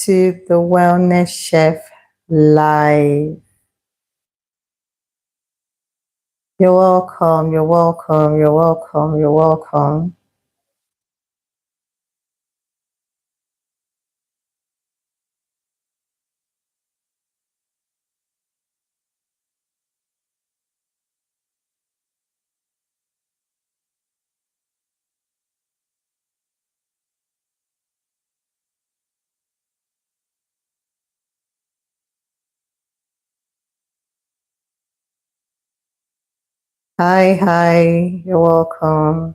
to the Wellness Chef Live. You're welcome, you're welcome, you're welcome, you're welcome. Hi, hi, you're welcome.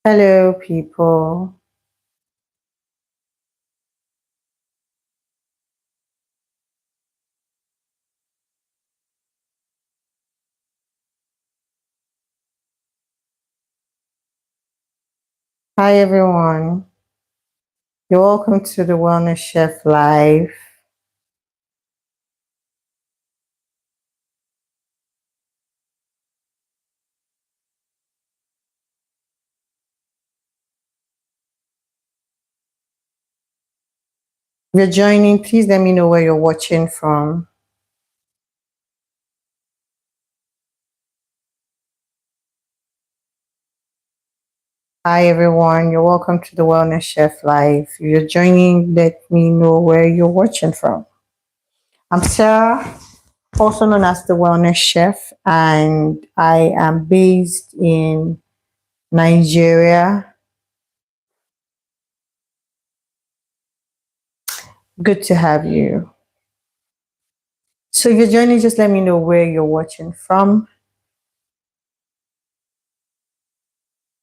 Hello, people. Hi, everyone. You're welcome to the Wellness Chef Live. If you're joining, please let me know where you're watching from. Hi, everyone. You're welcome to the Wellness Chef Live. If you're joining, let me know where you're watching from. I'm Sarah, also known as the Wellness Chef, and I am based in Nigeria. Good to have you. So, if you're joining, just let me know where you're watching from.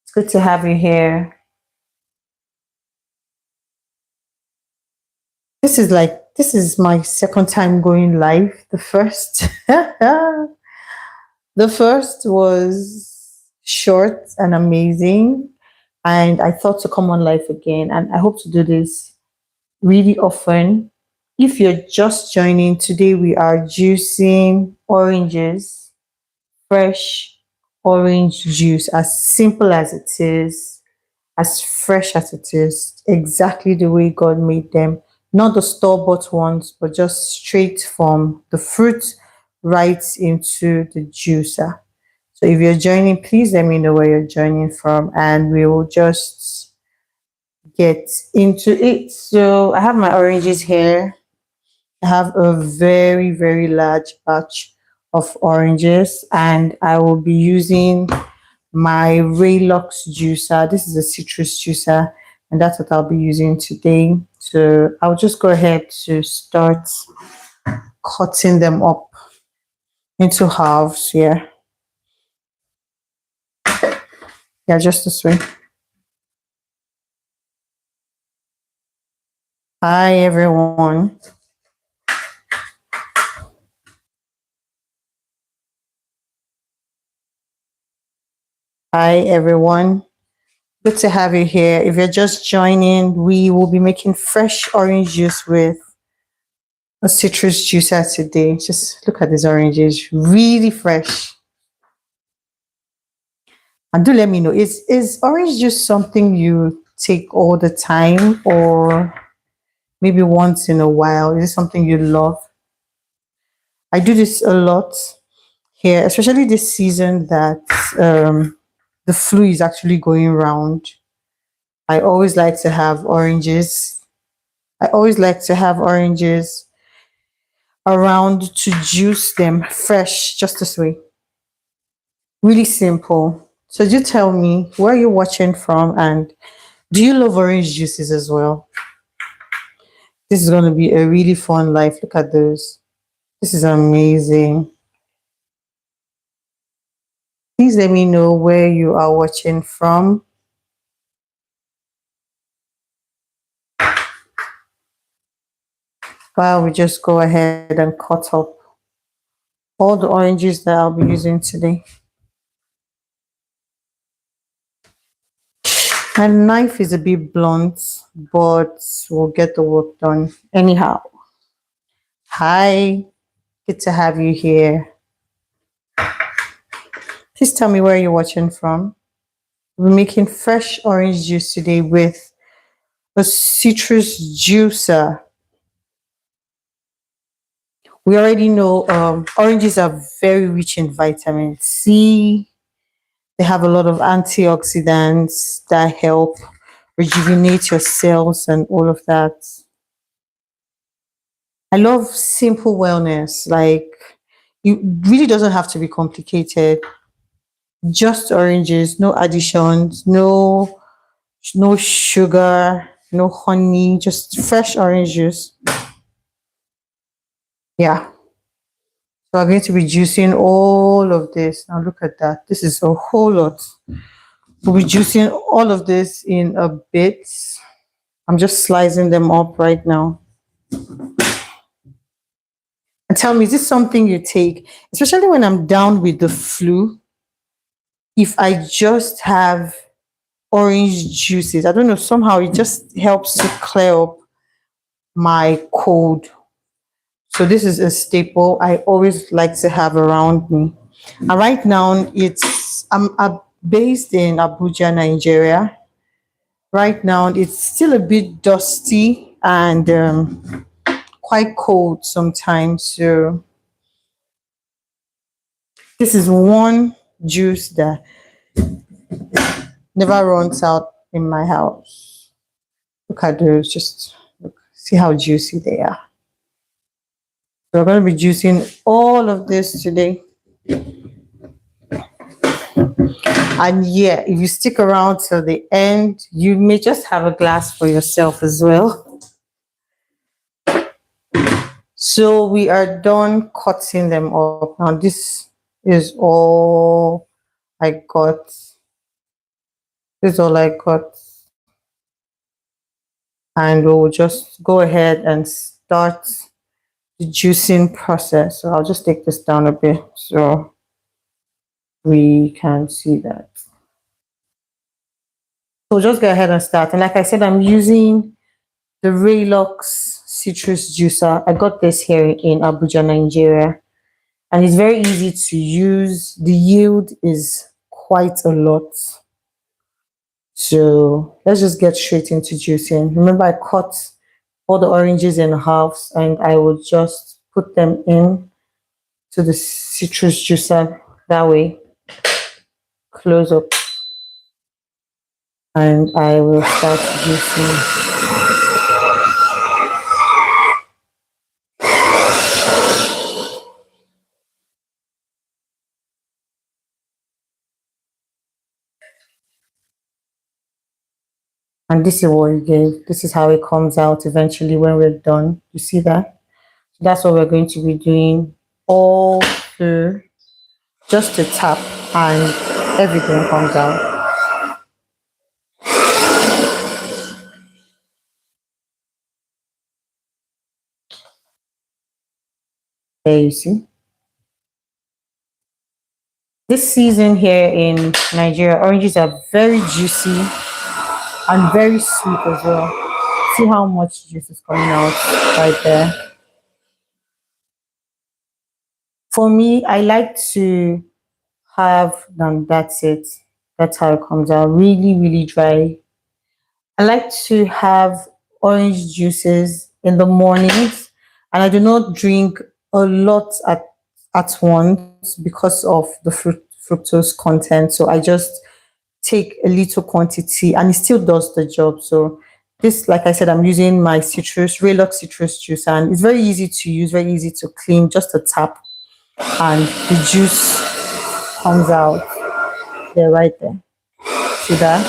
It's good to have you here. This is my second time going live. The first was short and amazing, and I thought to come on live again, and I hope to do this really often. If you're just joining, today we are juicing oranges, fresh orange juice, as simple as it is, as fresh as it is, exactly the way God made them. Not the store-bought ones, but just straight from the fruit right into the juicer. So if you're joining, please let me know where you're joining from, and we will just get into it. So I have my oranges here. I have a very, very large batch of oranges, and I will be using my Raylux juicer. This is a citrus juicer, and that's what I'll be using today. So I'll just go ahead to start cutting them up into halves. Yeah, just this way. Hi, everyone. Hi, everyone. Good to have you here. If you're just joining, we will be making fresh orange juice with a citrus juicer today. Just look at these oranges, really fresh. And do let me know, is orange juice something you take all the time, or maybe once in a while? Is it something you love? I do this a lot here, especially this season that the flu is actually going around. I always like to have oranges. I always like to have oranges around to juice them fresh, just this way. Really simple. So do tell me where you're watching from, and do you love orange juices as well? This is going to be a really fun life. Look at those. This is amazing. Please let me know where you are watching from. While we just go ahead and cut up all the oranges that I'll be using today. My knife is a bit blunt, but we'll get the work done anyhow. Hi, good to have you here. Please tell me where you're watching from. We're making fresh orange juice today with a citrus juicer. We already know oranges are very rich in vitamin C. They have a lot of antioxidants that help rejuvenate your cells and all of that. I love simple wellness. Like, it really doesn't have to be complicated. Just oranges, no additions, no sugar, no honey, just fresh orange juice. Yeah. So I'm going to be juicing all of this. Now look at that. This is a whole lot. We'll be juicing all of this in a bit. I'm just slicing them up right now. And tell me, is this something you take, especially when I'm down with the flu? If I just have orange juices, I don't know, somehow it just helps to clear up my cold. So this is a staple I always like to have around me. And right now, I'm based in Abuja, Nigeria. Right now, it's still a bit dusty and quite cold sometimes. So this is one juice that never runs out in my house. Look at those, just look, see how juicy they are. So we're going to be juicing all of this today. And yeah, if you stick around till the end, you may just have a glass for yourself as well. So we are done cutting them up. Now this is all I got. This is all I got. And we'll just go ahead and start the juicing process. So I'll just take this down a bit so we can see that. So just go ahead and start. And like I said, I'm using the Raylux citrus juicer. I got this here in Abuja, Nigeria. And it's very easy to use. The yield is quite a lot. So let's just get straight into juicing. Remember, I cut all the oranges in halves and I will just put them in to the citrus juicer that way. Close up. And I will start juicing. And this is what it gave. This is how it comes out eventually when we're done. You see that? So that's what we're going to be doing all through, just to tap and everything comes out. There you see. This season here in Nigeria, oranges are very juicy and very sweet as well. See how much juice is coming out right there. For me, I like to have that's it. That's how it comes out. Really, really dry. I like to have orange juices in the mornings, and I do not drink a lot at once because of the fructose content. So I just take a little quantity and it still does the job. So this, like I said, I'm using my Raylux citrus juice, and it's very easy to use, very easy to clean, just a tap and the juice comes out there, right there. See that?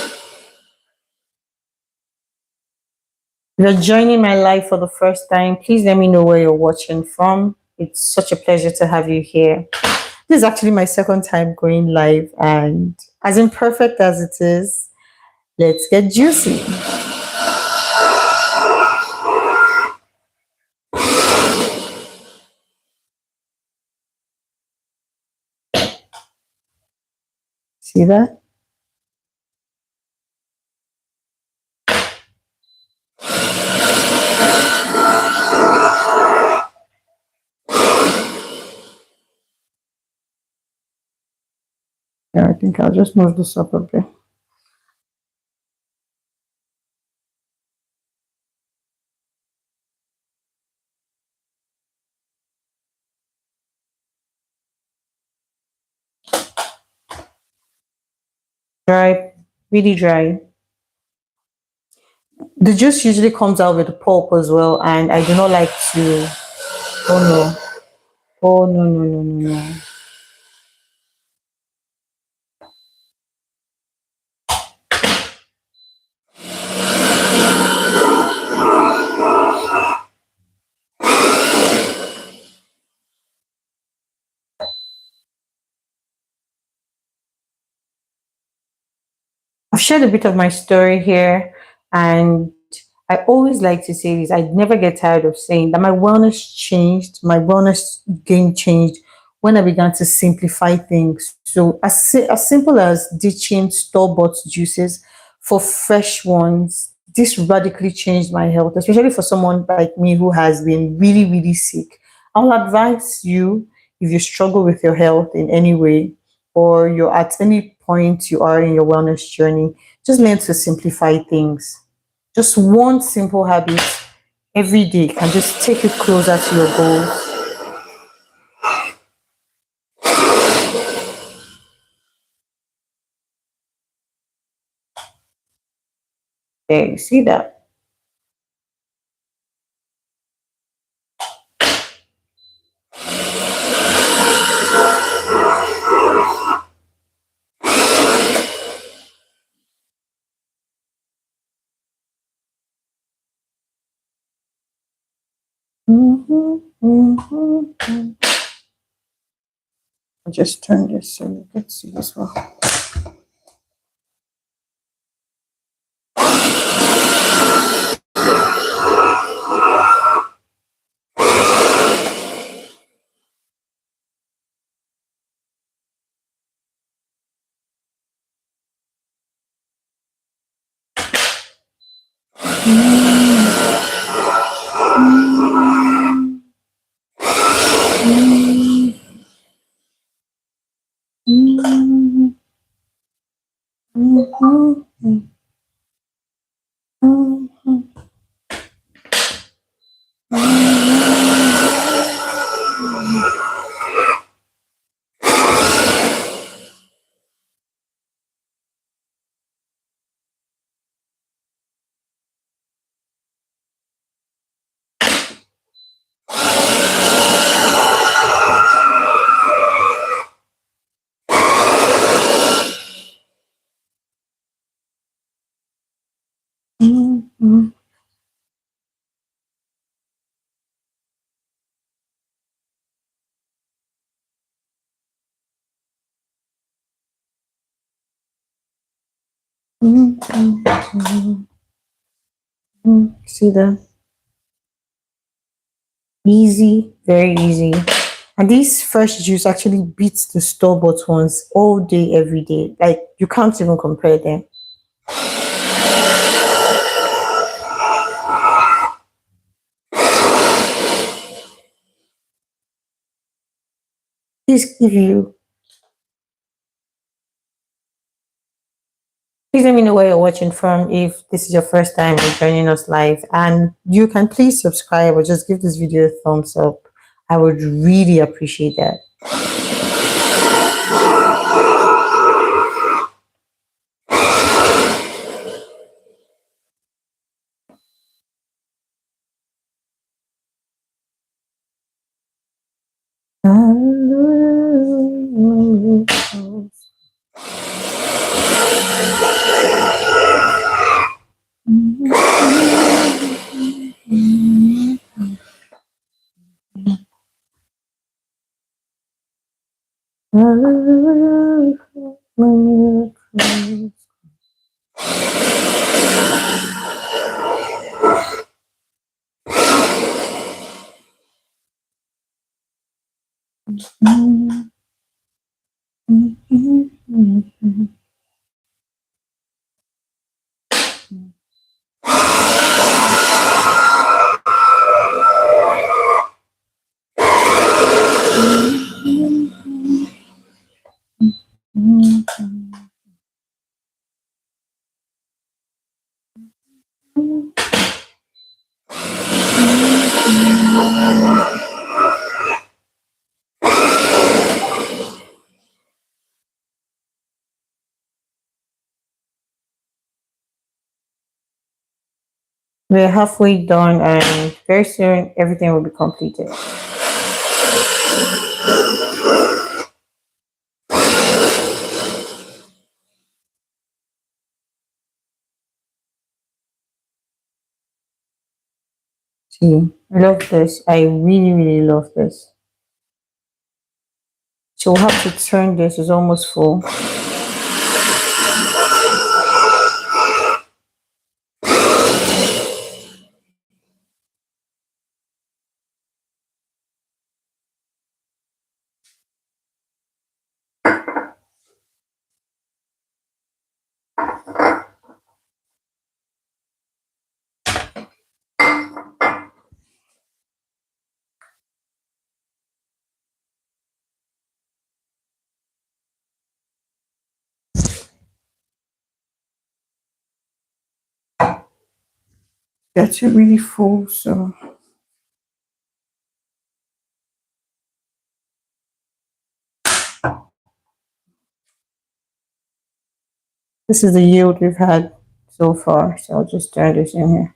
If you're joining my live for the first time, please let me know where you're watching from. It's such a pleasure to have you here. This is actually my second time going live, and as imperfect as it is, let's get juicy. See that? Yeah, I think I'll just move this up a bit. Dry, really dry. The juice usually comes out with the pulp as well, and I do not like to. Oh no! Oh no! No! No! No! No! I've shared a bit of my story here, and I always like to say this. I never get tired of saying that my wellness changed, my wellness game changed when I began to simplify things. So, as simple as ditching store bought juices for fresh ones, this radically changed my health, especially for someone like me who has been really, really sick. I'll advise you, if you struggle with your health in any way, or you're at any point you are in your wellness journey, just learn to simplify things. Just one simple habit every day can just take you closer to your goals. There, you see that? Mhm, mhm. I'll just turn this so you can see as well. See that? Easy, very easy. And this fresh juice actually beats the store bought ones all day, every day. Like you can't even compare them. Please, please let me know where you're watching from. If this is your first time joining us live, and you can please subscribe or just give this video a thumbs up. I would really appreciate that. We're halfway done, and very soon everything will be completed. See, I love this. I really, really love this. So we'll have to turn this. It's almost full. That's really full. So this is the yield we've had so far. So I'll just turn this in here.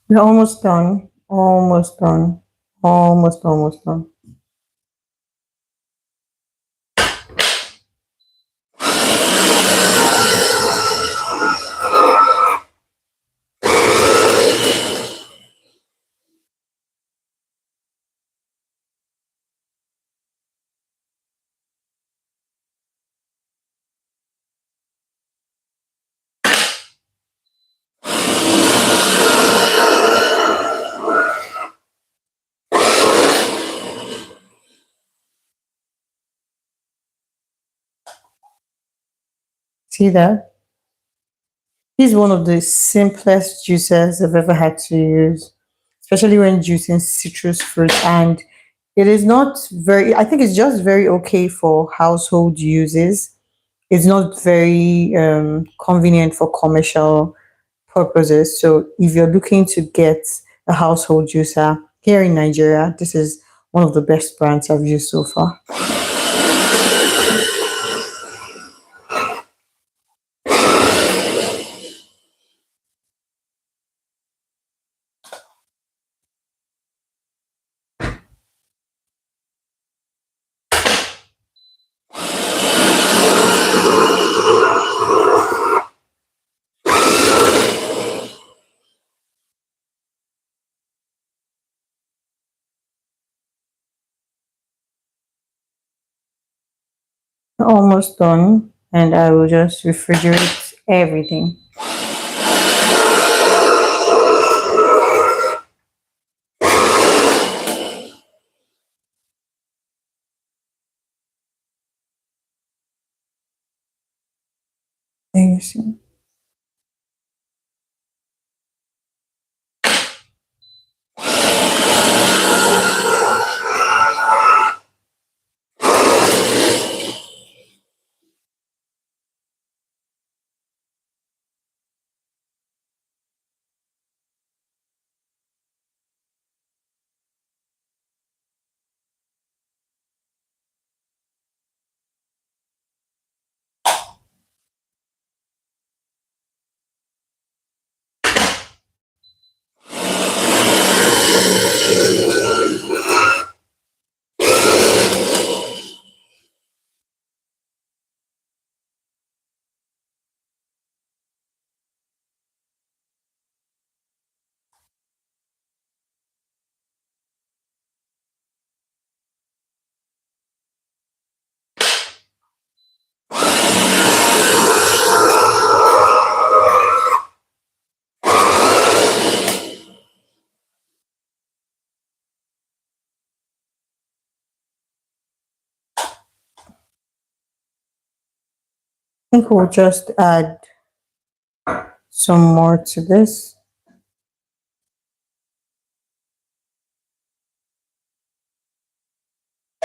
We're almost done. Almost done. Almost, almost done. See that? This is one of the simplest juicers I've ever had to use, especially when juicing citrus fruit. And it is not very, I think it's just very okay for household uses. It's not very convenient for commercial purposes. So if you're looking to get a household juicer here in Nigeria, this is one of the best brands I've used so far. Almost done, and I will just refrigerate everything. There you see. I think we'll just add some more to this.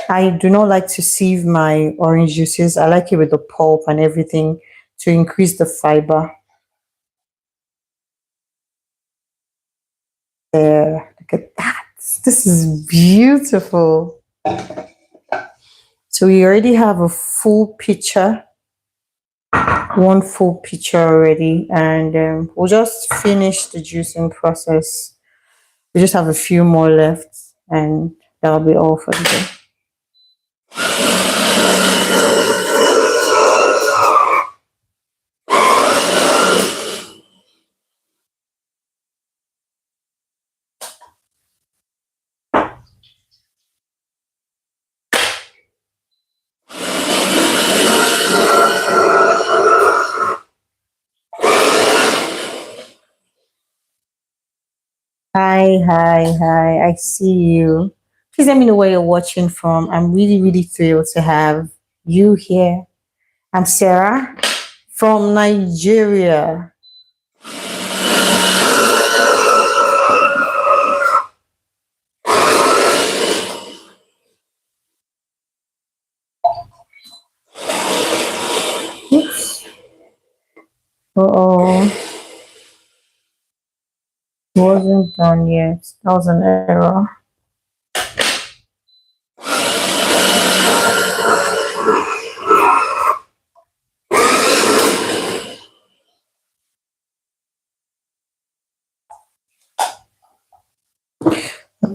I do not like to sieve my orange juices. I like it with the pulp and everything to increase the fiber. There, look at that. This is beautiful. So we already have a full pitcher, one full pitcher already, and we'll just finish the juicing process. We just have a few more left, and that'll be all for today. Hi, hi, hi. I see you. Please let me know where you're watching from. I'm really, really thrilled to have you here. I'm Sarah from Nigeria. Oops. Uh-oh. Wasn't done yet. That was an error.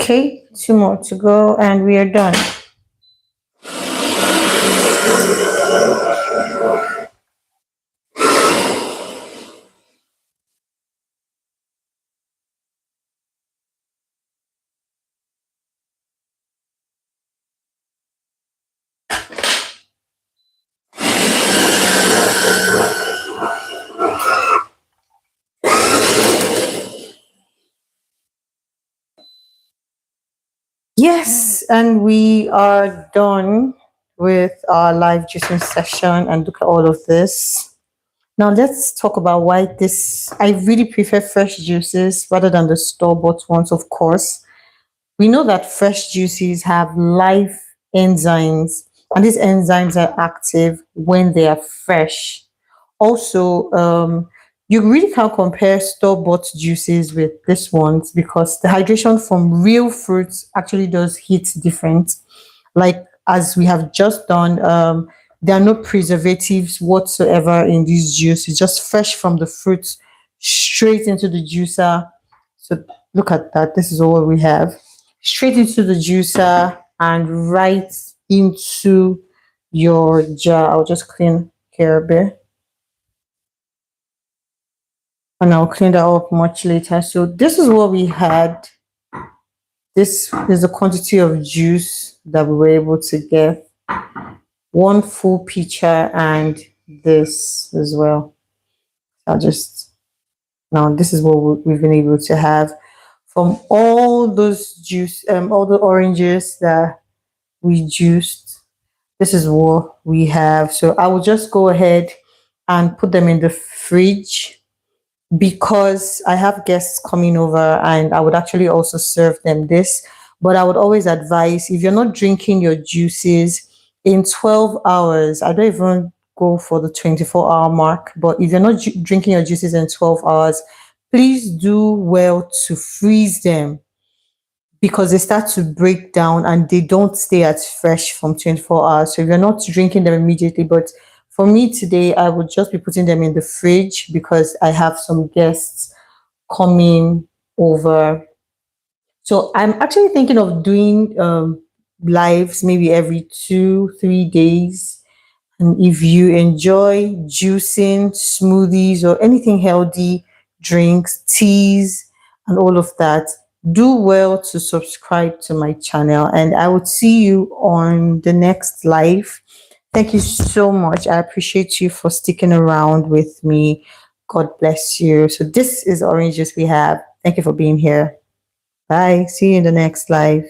Okay, two more to go and we are done. Yes, and we are done with our live juicing session and look at all of this. Now let's talk about why this I really prefer fresh juices rather than the store-bought ones, of course. We know that fresh juices have live enzymes, and these enzymes are active when they are fresh. Also, you really can't compare store-bought juices with this ones because the hydration from real fruits actually does hit different. Like as we have just done, there are no preservatives whatsoever in this juice. It's just fresh from the fruit straight into the juicer. So look at that. This is all we have. Straight into the juicer and right into your jar. I'll just clean here a bit and I'll clean that up much later. So this is what we had. This is the quantity of juice that we were able to get. One full pitcher and this as well. I'll just now this is what we've been able to have from all those juice, all the oranges that we juiced. This is what we have. So I will just go ahead and put them in the fridge because I have guests coming over and I would actually also serve them this. But I would always advise if you're not drinking your juices in 12 hours, I don't even go for the 24-hour mark, but if you're not drinking your juices in 12 hours, please do well to freeze them because they start to break down and they don't stay as fresh from 24 hours. So if you're not drinking them immediately, but for me today, I would just be putting them in the fridge because I have some guests coming over. So I'm actually thinking of doing lives maybe every 2, 3 days. And if you enjoy juicing, smoothies, or anything healthy, drinks, teas, and all of that, do well to subscribe to my channel. And I would see you on the next live. Thank you so much. I appreciate you for sticking around with me. God bless you. So this is oranges we have. Thank you for being here. Bye. See you in the next live.